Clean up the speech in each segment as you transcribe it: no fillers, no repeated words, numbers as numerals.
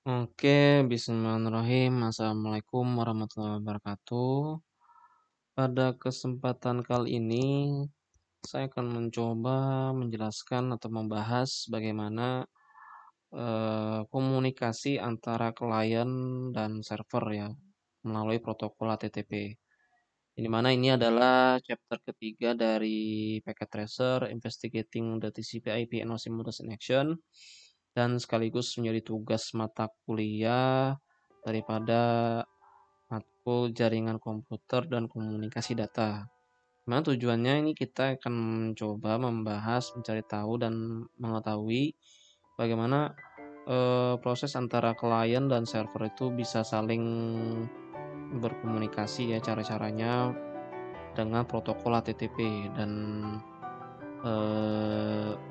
Oke, bismillahirrahmanirrahim. Assalamualaikum warahmatullahi wabarakatuh. Pada kesempatan kali ini, saya akan mencoba menjelaskan atau membahas bagaimana komunikasi antara klien dan server ya, melalui protokol HTTP. Di mana ini adalah chapter ketiga dari Packet Tracer, Investigating the TCP/IP and OSI Models in Action, dan sekaligus menjadi tugas mata kuliah daripada matkul jaringan komputer dan komunikasi data. Nah, tujuannya ini kita akan mencoba membahas, mencari tahu dan mengetahui bagaimana proses antara klien dan server itu bisa saling berkomunikasi ya, cara-caranya dengan protokol HTTP dan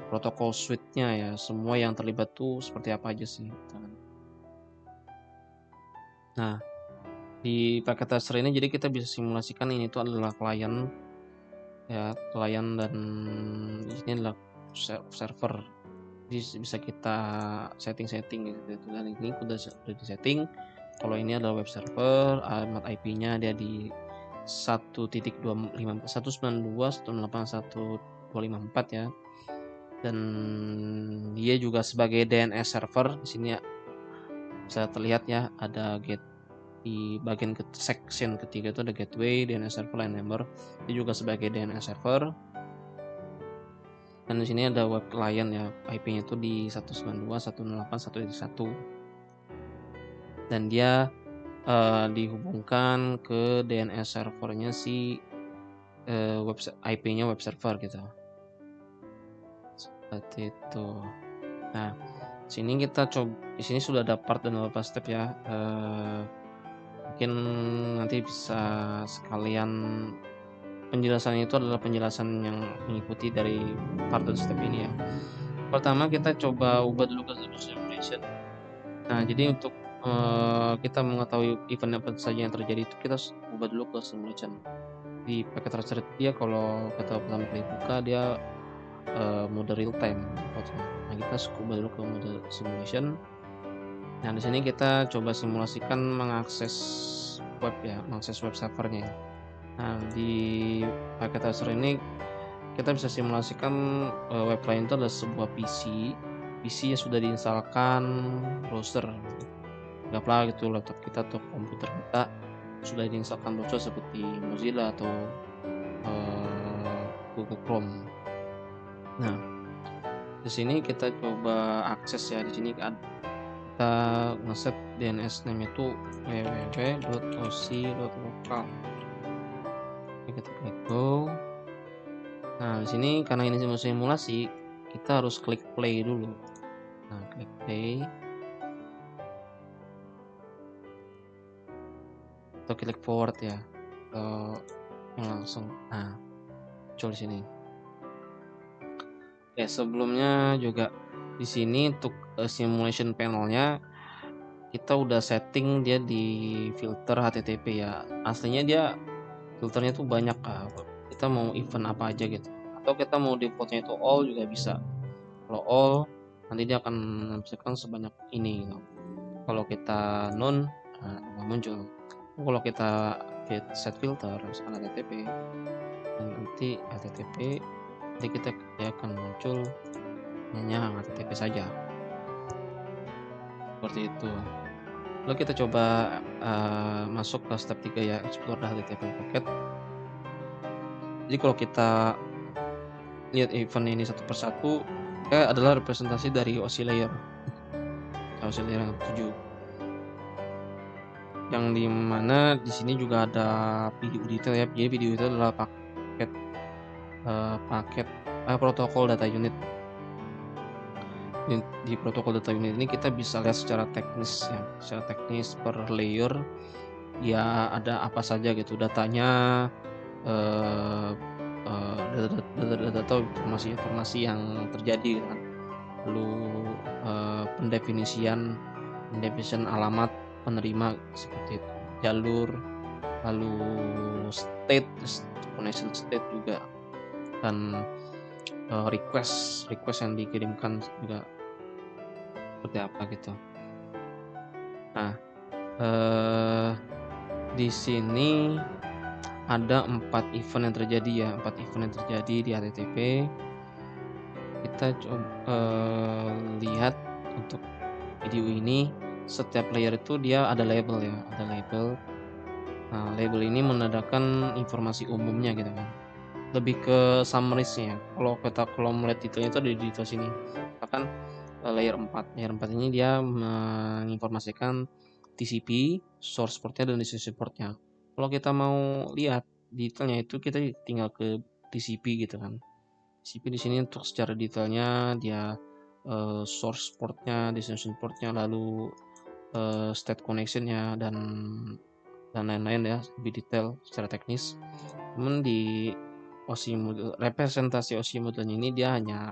protokol suite-nya ya, semua yang terlibat tuh seperti apa aja sih, gitu kan. Nah, di paket tracer ini jadi kita bisa simulasikan ini tuh adalah klien ya, klien dan ini adalah server. Jadi bisa kita setting-setting gitu dan ini udah di-setting. Kalau ini adalah web server, alamat IP-nya dia di 1.192.168.1.254 ya. Dan dia juga sebagai DNS server. Di sini ya, bisa terlihat ya ada di bagian section ketiga itu ada gateway, DNS server, line number. Dia juga sebagai DNS server. Dan di sini ada web client ya, IP-nya itu di 192.168.1.1. Dan dia dihubungkan ke DNS servernya si IP-nya web server gitu. Seperti itu. Nah, di sini sudah ada part dan beberapa step ya. Mungkin nanti bisa sekalian penjelasan itu adalah penjelasan yang mengikuti dari part dan step ini ya. Pertama kita coba ubah dulu ke simulation. Nah, jadi untuk kita mengetahui event apa saja yang terjadi itu kita ubah dulu ke simulation. Di paket tracer dia kalau kita pertama kali buka dia mode real time defaultnya. Nah, kita ubah dulu ke mode simulation. Nah, di sini kita coba simulasikan mengakses web ya, mengakses web servernya. Nah, di paket tracer ini kita bisa simulasikan web client itu adalah sebuah PC yang sudah diinstalkan browser. Anggaplah gitu laptop kita atau komputer kita sudah diinstalkan browser seperti Mozilla atau Google Chrome. Nah, di sini kita coba akses ya. Di sini kita ngeset DNS name itu www.osi.local. Kita klik go. Nah, di sini karena ini simulasi, kita harus klik play dulu. Nah, klik play. Atau klik forward ya. Atau yang langsung. Nah, muncul di sini. Ya, sebelumnya juga di sini untuk simulation panelnya kita udah setting dia di filter HTTP ya. Aslinya dia filternya tuh banyak, kita mau event apa aja gitu. Atau kita mau defaultnya itu all juga bisa. Kalau all nanti dia akan menampilkan sebanyak ini gitu. Kalau kita none nggak muncul. Kalau kita set filter misalkan HTTP dan nanti HTTP nanti dia akan muncul hanya HTTP saja. Seperti itu. Lalu kita coba masuk ke step 3 ya, explore the HTTP packet. Jadi kalau kita lihat event ini satu persatu, adalah representasi dari OSI layer yang 7. Yang di mana di sini juga ada video detail ya. Jadi video itu adalah paket protokol data unit. Di protokol data unit ini kita bisa lihat secara teknis ya, secara teknis per layer ya ada apa saja gitu datanya, data atau informasi-informasi yang terjadi gitu kan. Lalu pendefinisian alamat penerima seperti itu, jalur, lalu connection state juga, dan request yang dikirimkan juga seperti apa gitu. Nah, eee, di sini ada 4 event yang terjadi ya, 4 event yang terjadi di HTTP. Kita lihat untuk video ini, setiap layer itu dia ada label ya, ada label. Nah, label ini menandakan informasi umumnya gitu kan. Lebih ke summaries-nya. Kalau melihat detailnya itu ada di detail sini. Misalkan, layer 4. Layer 4 ini dia menginformasikan TCP, source port-nya dan destination port-nya. Kalau kita mau lihat detailnya itu kita tinggal ke TCP gitu kan. TCP di sini untuk secara detailnya dia, source port-nya, destination port-nya, lalu, state connection-nya dan lain-lain ya, lebih detail secara teknis. Namun di representasi OSI model ini dia hanya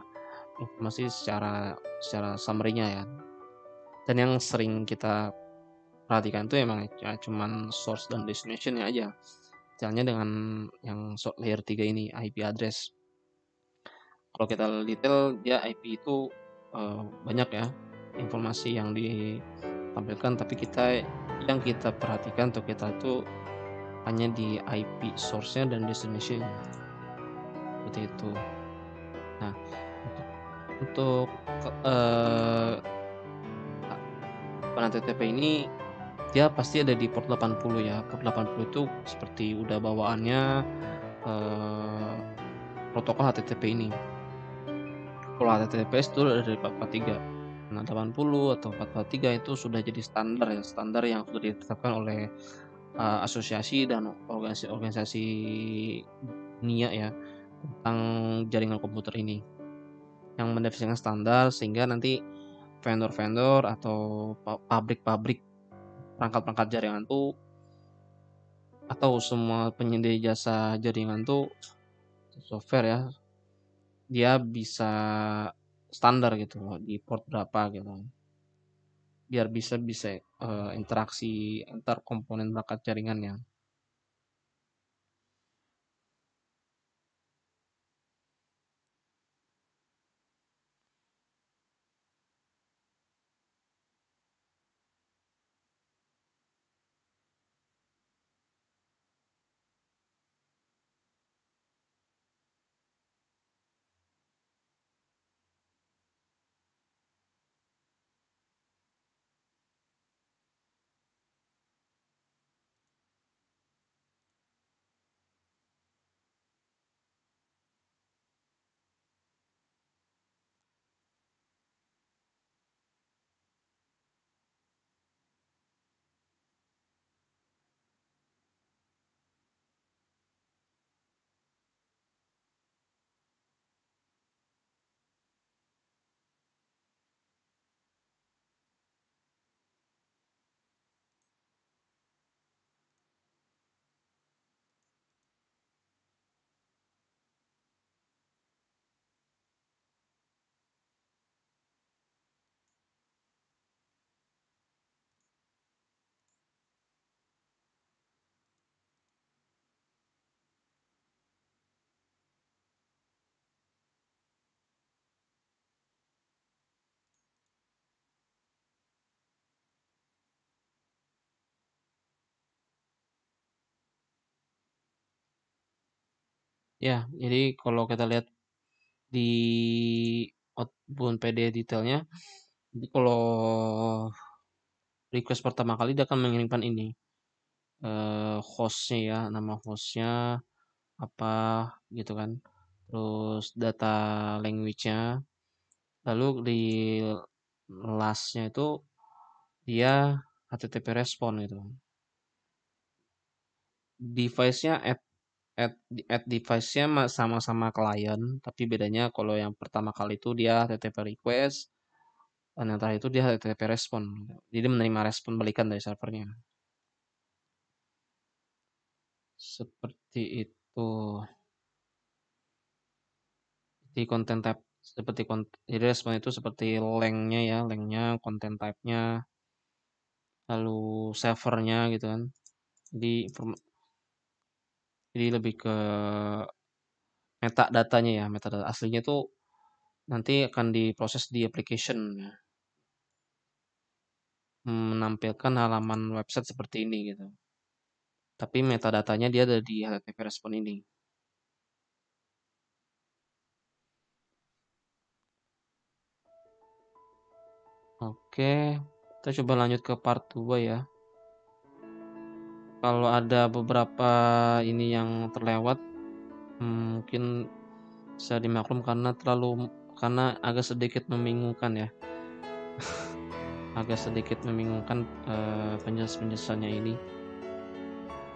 informasi secara secara summary-nya ya. Dan yang sering kita perhatikan itu emang ya cuman source dan destination-nya aja. Misalnya dengan yang layer 3 ini, IP address. Kalau kita detail dia IP itu, banyak ya informasi yang ditampilkan, tapi yang kita perhatikan atau kita itu hanya di IP source-nya dan destination-nya, seperti itu. Nah, untuk untuk ke HTTP ini dia pasti ada di port 80 ya. Port 80 itu seperti udah bawaannya, eee, protokol HTTP ini. Kalau HTTPS itu ada dari 443. Nah, 80 atau 443 itu sudah jadi standar ya, standar yang sudah ditetapkan oleh, asosiasi dan organisasi-organisasi dunia ya, tentang jaringan komputer ini. Yang mendefinisikan standar sehingga nanti vendor-vendor atau pabrik-pabrik perangkat-perangkat jaringan tuh atau semua penyedia jasa jaringan tuh software ya, dia bisa standar gitu loh di port berapa gitu. Biar bisa, interaksi antar komponen perangkat jaringannya. Ya, jadi kalau kita lihat di outbound PD detailnya, jadi kalau request pertama kali dia akan mengirimkan ini, host-nya ya, nama host-nya apa gitu kan, terus data language-nya, lalu di last-nya itu dia HTTP respon gitu. Device-nya add device-nya sama-sama klien, tapi bedanya kalau yang pertama kali itu dia HTTP request, dan yang terakhir itu dia HTTP respon. Jadi menerima respon balikan dari servernya. Seperti itu. Di content type jadi respon itu seperti length-nya ya, length-nya, content type-nya, lalu servernya gitu kan. Jadi jadi lebih ke metadatanya ya, metadata aslinya tuh nanti akan diproses di application ya. menampilkan halaman website seperti ini gitu. Tapi metadatanya dia ada di HTTP respon ini. Oke, kita coba lanjut ke part 2 ya. Kalau ada beberapa ini yang terlewat, mungkin bisa dimaklum karena agak sedikit membingungkan ya. Agak sedikit membingungkan, penjelasannya ini.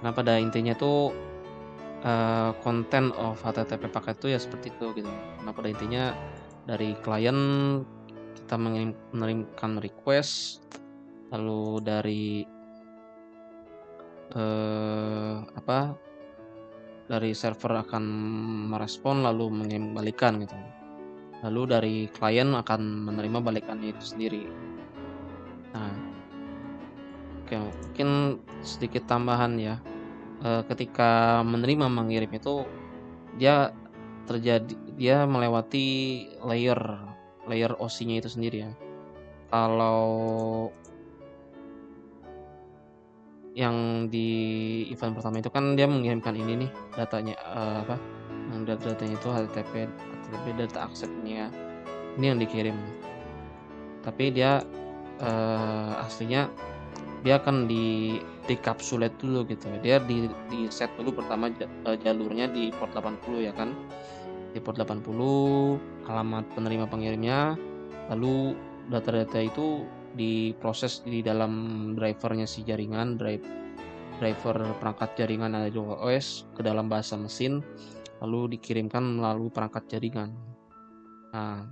Nah, pada intinya tuh, content of HTTP paket itu ya seperti itu gitu. Nah, pada intinya dari klien kita mengirimkan request, lalu dari, apa, dari server akan merespon lalu mengirim balikan gitu. Lalu dari klien akan menerima balikannya itu sendiri. Nah, oke, mungkin sedikit tambahan ya, ketika menerima mengirim itu dia dia melewati layer layer OC-nya itu sendiri ya. Kalau yang di event pertama itu kan dia mengirimkan ini nih datanya, apa, yang datanya itu HTTP data accept-nya, ini yang dikirim. Tapi dia, aslinya dia akan di-capsulate dulu gitu. Dia di-set dulu pertama jalurnya di port 80 ya kan. Di port 80, alamat penerima pengirimnya, lalu data-data itu diproses di dalam driver-nya si jaringan, driver perangkat jaringan ada di OS ke dalam bahasa mesin, lalu dikirimkan melalui perangkat jaringan. Nah,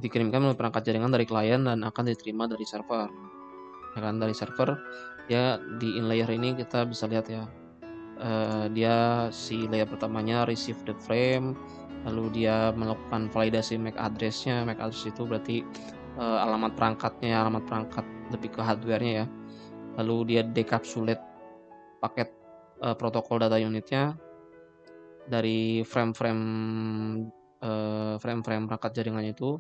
dikirimkan melalui perangkat jaringan dari klien dan akan diterima dari server. Ya kan, dari server ya di in layer ini kita bisa lihat ya, dia si layer pertamanya receive the frame, lalu dia melakukan validasi MAC address-nya. MAC address itu berarti, alamat perangkat lebih ke hardware-nya ya. Lalu dia decapsulate paket, protokol data unitnya dari frame-frame perangkat jaringannya itu,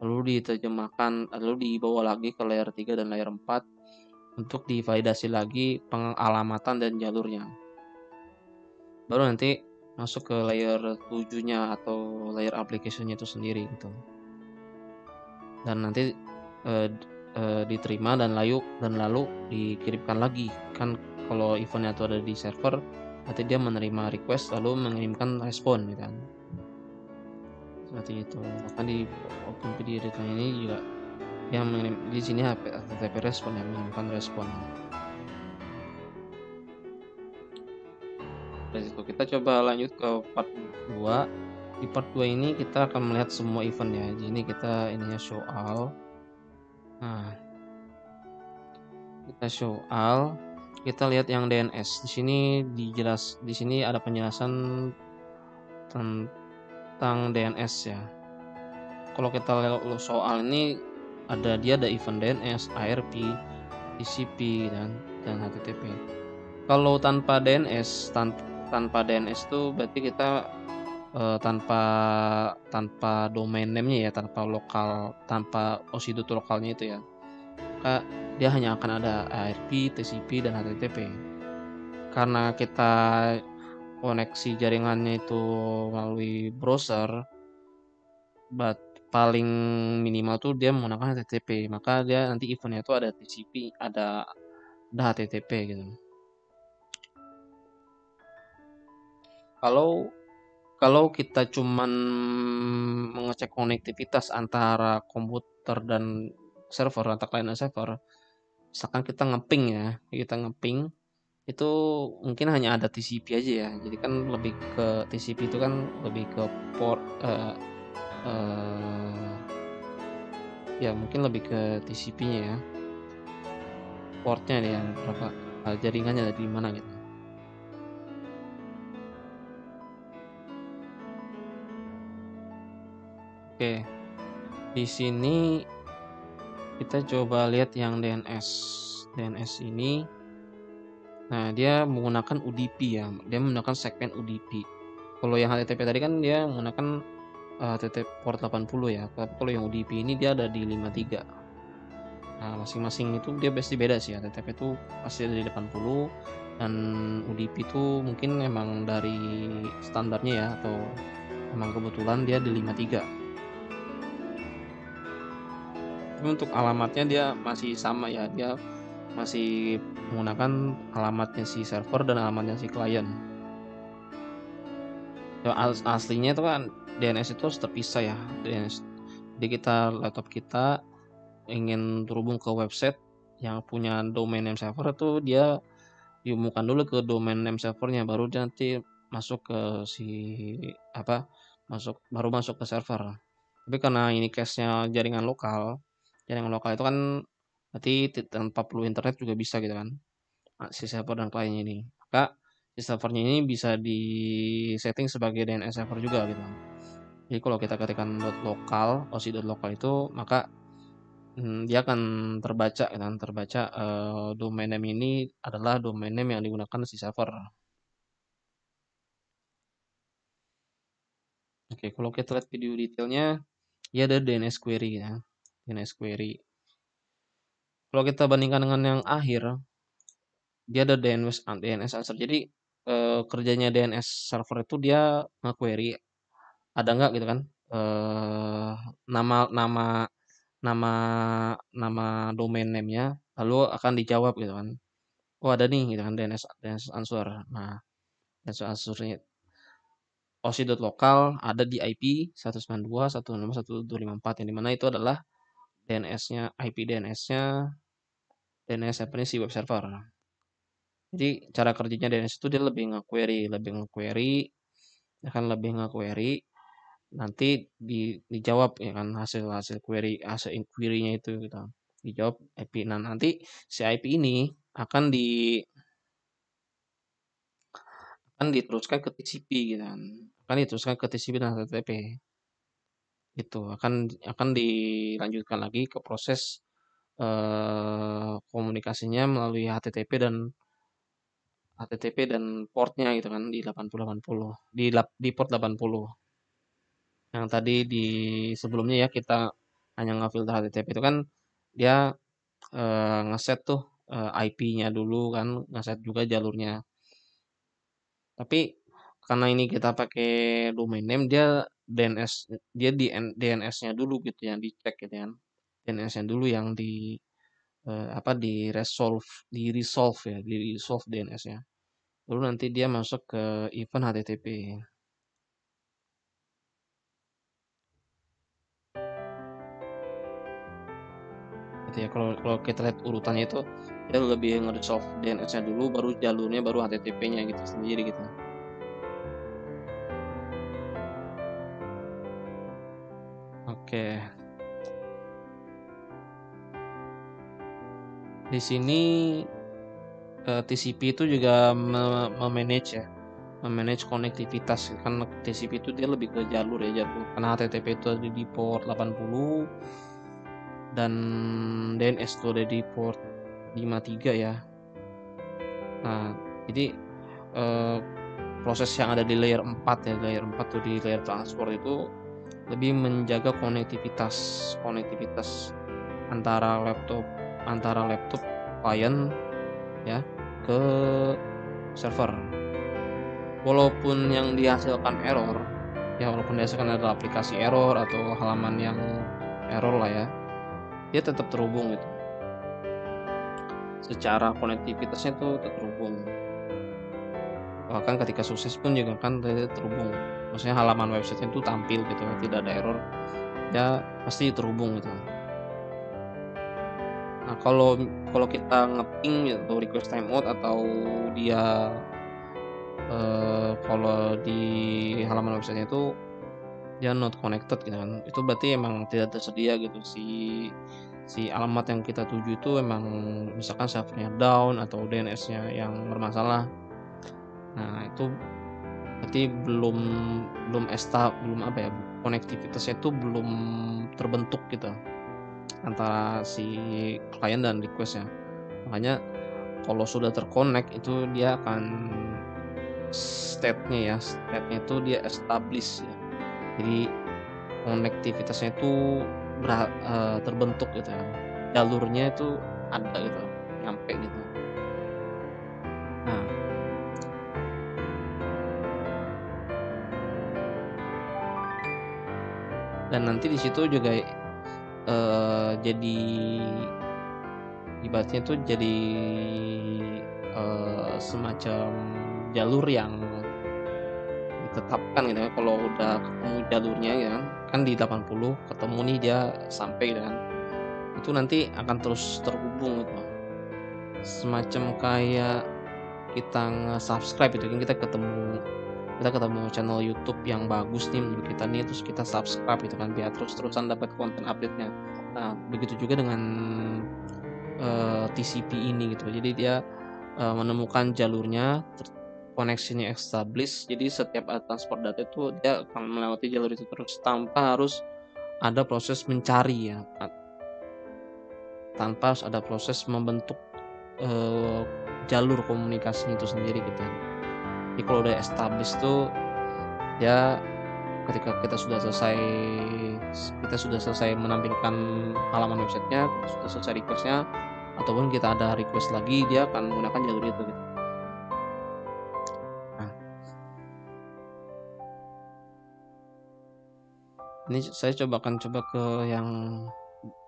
lalu diterjemahkan, lalu dibawa lagi ke layer 3 dan layer 4 untuk divalidasi lagi pengalamatan dan jalurnya. Baru nanti masuk ke layer 7-nya atau layer application-nya itu sendiri gitu. Dan nanti, diterima dan lalu dikirimkan lagi. Kan kalau event-nya itu ada di server, nanti dia menerima request lalu mengirimkan respon gitu kan. Seperti itu. Bahkan di OpenPD Return ini juga yang di sini HTTP respon yang mengirimkan respon. Dari situ kita coba lanjut ke part 2. Di part 2 ini kita akan melihat semua event ya. Jadi ini kita ininya show all. Nah, kita show all. Kita lihat yang DNS. Di sini ada penjelasan tentang DNS ya. Kalau kita lihat soal ini dia ada event DNS, ARP, TCP dan HTTP. Kalau tanpa DNS itu berarti kita, tanpa domain name-nya ya, tanpa OSIDOT lokalnya itu ya. Maka dia hanya akan ada ARP, TCP dan HTTP. Karena kita koneksi jaringannya itu melalui browser, paling minimal tuh dia menggunakan HTTP, maka dia nanti event-nya itu ada TCP, ada HTTP gitu. Kalau kita cuman mengecek konektivitas antara komputer dan server, antara klien dan server, misalkan kita ngeping, itu mungkin hanya ada TCP aja ya. Jadi kan lebih ke TCP itu kan lebih ke port, ya mungkin lebih ke TCP-nya ya. Portnya nih yang berapa, jaringannya ada di mana gitu. Oke, di sini kita coba lihat yang DNS. DNS ini, nah dia menggunakan UDP ya, dia menggunakan segmen UDP. Kalau yang HTTP tadi kan dia menggunakan, HTTP port 80 ya, tapi kalau yang UDP ini dia ada di 53. masing-masing itu dia pasti beda sih. HTTP itu pasti ada di 80 dan UDP itu mungkin emang dari standarnya ya atau emang kebetulan dia di 53. Tapi untuk alamatnya dia masih sama ya, dia masih menggunakan alamatnya si server dan alamatnya si klien. Ya, aslinya itu kan DNS itu harus terpisah ya, DNS. Jadi laptop kita ingin terhubung ke website yang punya domain name server itu dia diumumkan dulu ke domain name servernya, baru nanti masuk ke si apa baru masuk ke server. Tapi karena ini case-nya jaringan lokal itu kan berarti tanpa perlu internet juga bisa gitu kan, si server dan kliennya ini. Maka si servernya ini bisa di setting sebagai DNS server juga gitu. Jadi kalau kita ketikkan .lokal, osi.lokal itu maka dia akan terbaca kan, domain name ini adalah domain name yang digunakan si server. Oke, kalau kita lihat video detailnya, dia ada DNS query ya, DNS query. Kalau kita bandingkan dengan yang akhir, dia ada DNS answer. Jadi kerjanya DNS server itu dia nge-query ada nggak gitu kan, nama nama nama nama domain name-nya, lalu akan dijawab gitu kan. Oh ada nih gitu kan DNS DNS answer. Nah, DNS answer-nya osi.lokal ada di IP 192.168.1.254 yang dimana itu adalah DNS-nya, IP DNS-nya, DNS servernya si web server. Jadi cara kerjanya DNS itu dia lebih nge-query, akan lebih nge-query, nanti dijawab ya kan hasil inquiry-nya itu gitu. Dijawab IP. Nah, nanti si IP ini akan diteruskan ke TCP gitu kan. Akan diteruskan ke TCP dan HTTP. Itu akan dilanjutkan lagi ke proses komunikasinya melalui HTTP dan portnya gitu kan di 8080 di port 80. Yang tadi di sebelumnya ya kita hanya ngefilter HTTP itu kan dia ngeset tuh IP-nya dulu kan, ngeset juga jalurnya. Tapi karena ini kita pakai domain name dia di DNS-nya dulu gitu ya, dicek gitu kan. DNS-nya dulu yang di resolve DNS-nya. Lalu nanti dia masuk ke event HTTP. Gitu ya. Kalau kita lihat urutannya itu dia lebih nge-resolve DNS-nya dulu, baru jalurnya, baru HTTP-nya gitu sendiri gitu. Oke. Di sini TCP itu juga memanage konektivitas kan. TCP itu dia lebih ke jalur karena HTTP itu ada di port 80 dan DNS itu ada di port 53 ya. Nah, jadi proses yang ada di layer 4 ya, layer 4 tuh di layer transport itu lebih menjaga konektivitas antara laptop klien ya ke server. Walaupun yang dihasilkan adalah aplikasi error atau halaman yang error lah ya, dia tetap terhubung gitu. Secara konektivitasnya tuh terhubung. Bahkan ketika sukses pun juga kan dia terhubung. Maksudnya halaman website itu tampil gitu, tidak ada error. Ya pasti terhubung gitu. Nah, kalau kita nge-ping gitu, request timeout atau dia kalau di halaman website itu dia not connected gitu kan, itu berarti emang tidak tersedia gitu si alamat yang kita tuju itu emang misalkan servernya down atau DNS-nya yang bermasalah. Nah, itu berarti belum apa ya, konektivitasnya itu belum terbentuk gitu antara si klien dan request ya. Makanya kalau sudah terkonek itu dia akan state-nya itu dia establish ya. Jadi konektivitasnya itu terbentuk gitu ya. jalurnya itu ada gitu, nyampe gitu. Nah, dan nanti di situ juga, jadi ibaratnya tuh jadi, semacam jalur yang ditetapkan gitu ya, kalau udah ketemu jalurnya ya kan di 80 ketemu nih dia sampai gitu kan, itu nanti akan terus terhubung gitu. Semacam kayak kita nge-subscribe gitu kan, kita ketemu channel YouTube yang bagus nih menurut kita nih, terus kita subscribe gitu kan, biar terus-terusan dapat konten update-nya. Nah, begitu juga dengan, TCP ini gitu. Jadi dia, menemukan jalurnya, koneksinya established, jadi setiap ada transfer data itu dia akan melewati jalur itu terus tanpa harus ada proses mencari ya, tanpa harus ada proses membentuk, eee, jalur komunikasinya itu sendiri gitu ya. Jadi kalau udah established tuh, dia ketika kita sudah selesai menampilkan halaman website-nya, kita sudah selesai request-nya, ataupun kita ada request lagi, dia akan menggunakan jalur itu gitu. Nah, ini saya coba ke yang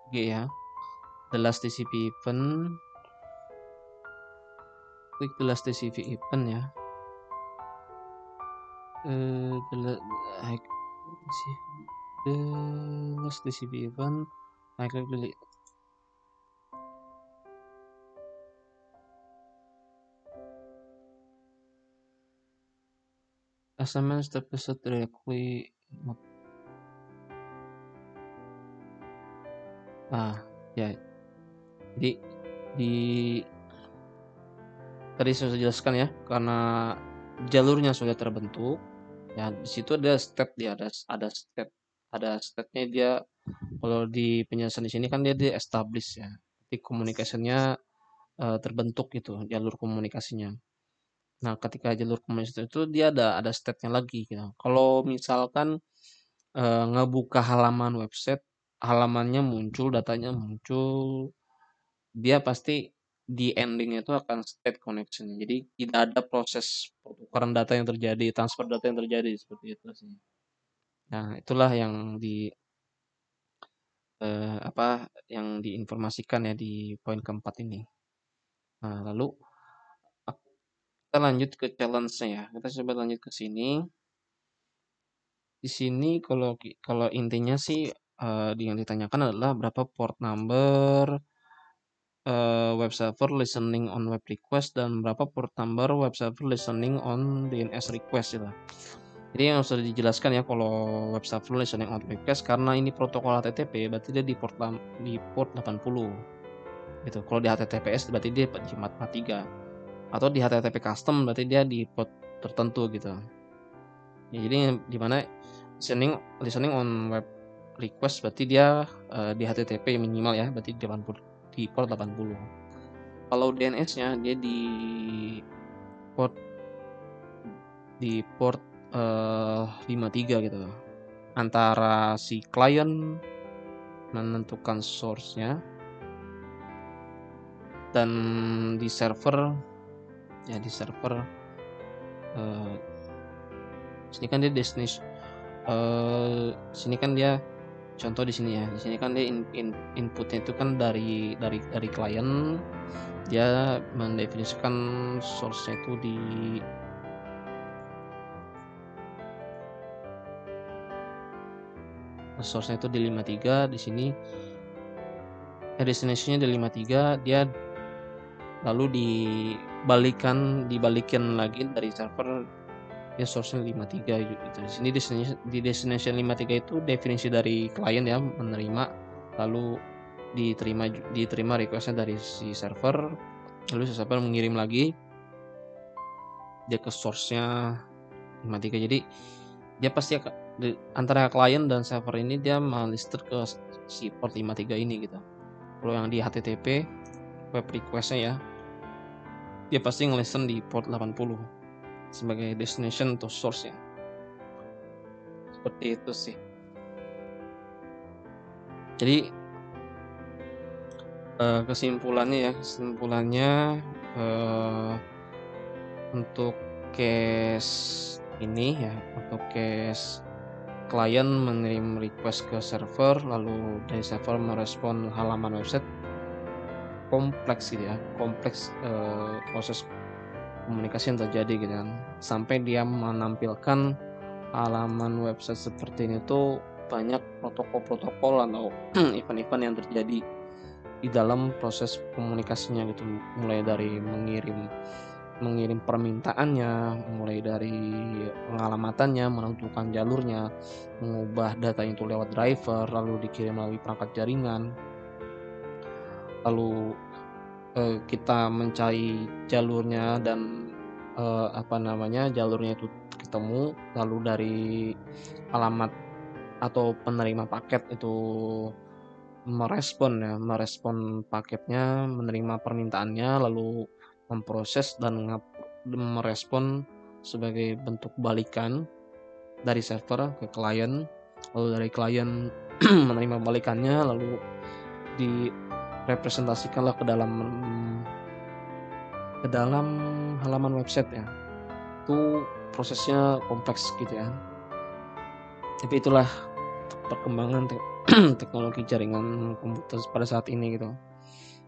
G ya, the last TCP event, klik the last TCP event ya, eee, the la I the last TCP event, I klik pilih assignment step directly. Ah, ya. Jadi di tadi saya jelaskan ya, karena jalurnya sudah terbentuk, ya di situ ada step dia, ada step-nya dia. Kalau di penjelasan di sini kan dia di-establish ya, jadi communication-nya, terbentuk gitu, jalur komunikasinya. Nah, ketika jalur komunikasi itu dia ada step-nya lagi gitu. Kalau misalkan, ngebuka halaman website, halamannya muncul, datanya muncul, dia pasti di ending-nya itu akan state connection. Jadi tidak ada proses pertukaran data yang terjadi, transfer data yang terjadi, seperti itu sih. Nah, itulah yang yang diinformasikan ya di poin keempat ini. Nah, lalu kita lanjut ke challenge-nya ya. Kita coba lanjut ke sini. Di sini kalau intinya sih, yang ditanyakan adalah berapa port number, web server listening on web request, dan berapa port number web server listening on DNS request gitu. Jadi yang harus dijelaskan ya, kalau web server listening on request, karena ini protokol HTTP berarti dia di port 80 gitu. Kalau di HTTPS berarti dia di 443, atau di HTTP custom berarti dia di port tertentu gitu. Ya, jadi di mana listening on web request berarti dia, di HTTP minimal ya, berarti di port 80. Kalau DNS-nya dia port di port 53 gitu. Antara si klien menentukan source-nya, dan di server eh, sini kan dia sini kan dia contoh di sini ya. Di sini kan dia inputnya itu kan dari klien, dia mendefinisikan source-nya itu di source-nya itu di 53, di sini destination-nya di 53, dia lalu dibalikin lagi dari server, ya source-nya 53 gitu. Di sini destination 53 itu definisi dari klien ya, menerima, lalu diterima request-nya dari si server, lalu si server mengirim lagi dia ke source-nya 53. Jadi dia pasti antara klien dan server ini dia melisted ke si port 53 ini gitu. Kalau yang di HTTP web request-nya ya, dia pasti nge-listen di port 80 sebagai destination atau source ya. Seperti itu sih. Jadi kesimpulannya, eee, untuk case ini ya, untuk case klien mengirim request ke server, lalu dari server merespon halaman website, kompleks gitu ya, kompleks, proses komunikasi yang terjadi gitu kan. Sampai dia menampilkan halaman website seperti ini tuh banyak protokol-protokol atau event-event yang terjadi di dalam proses komunikasinya gitu. Mulai dari mengirim mengirim permintaannya, mulai dari pengalamatannya, menentukan jalurnya, mengubah data itu lewat driver, lalu dikirim melalui perangkat jaringan, lalu, kita mencari jalurnya dan, apa namanya, jalurnya itu ketemu, lalu dari alamat atau penerima paket itu merespon paketnya, menerima permintaannya, lalu memproses dan merespon sebagai bentuk balikan dari server ke klien, lalu dari klien menerima balikannya, lalu direpresentasikanlah ke dalam halaman website ya. Itu prosesnya kompleks gitu ya. Tapi itulah perkembangan teknologi jaringan komputer pada saat ini gitu.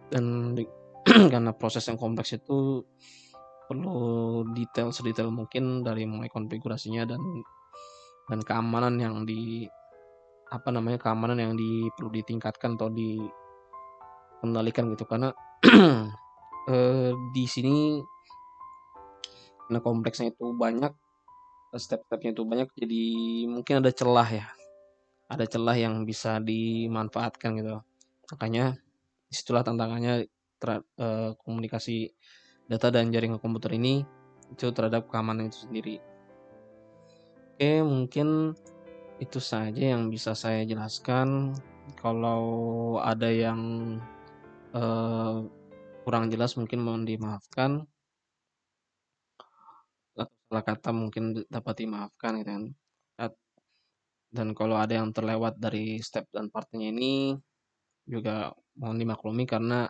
Dan karena proses yang kompleks itu perlu detail sedetail mungkin dari mulai konfigurasinya dan keamanan yang apa namanya, keamanan yang perlu ditingkatkan atau dikendalikan gitu. Karena, di sini karena kompleksnya itu banyak, step-stepnya itu banyak, jadi mungkin ada celah yang bisa dimanfaatkan gitu. Makanya di situlah tantangannya komunikasi data dan jaringan komputer ini itu terhadap keamanan itu sendiri. Oke, mungkin itu saja yang bisa saya jelaskan. Kalau ada yang, eee, kurang jelas mungkin mohon dimaafkan, atau salah kata mungkin dapat dimaafkan gitu kan. At dan kalau ada yang terlewat dari step dan part-nya ini juga mohon dimaklumi karena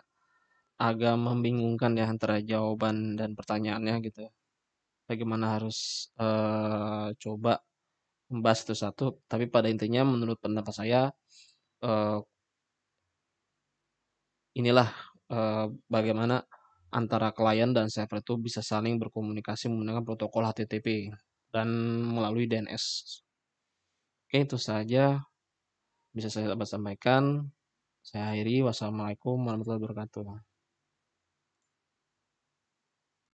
agak membingungkan ya antara jawaban dan pertanyaannya gitu. Bagaimana harus, coba membahas itu satu, tapi pada intinya menurut pendapat saya, eee, inilah, bagaimana antara klien dan server itu bisa saling berkomunikasi menggunakan protokol HTTP dan melalui DNS. Oke, itu saja bisa saya dapat sampaikan. Saya akhiri, wassalamualaikum warahmatullahi wabarakatuh.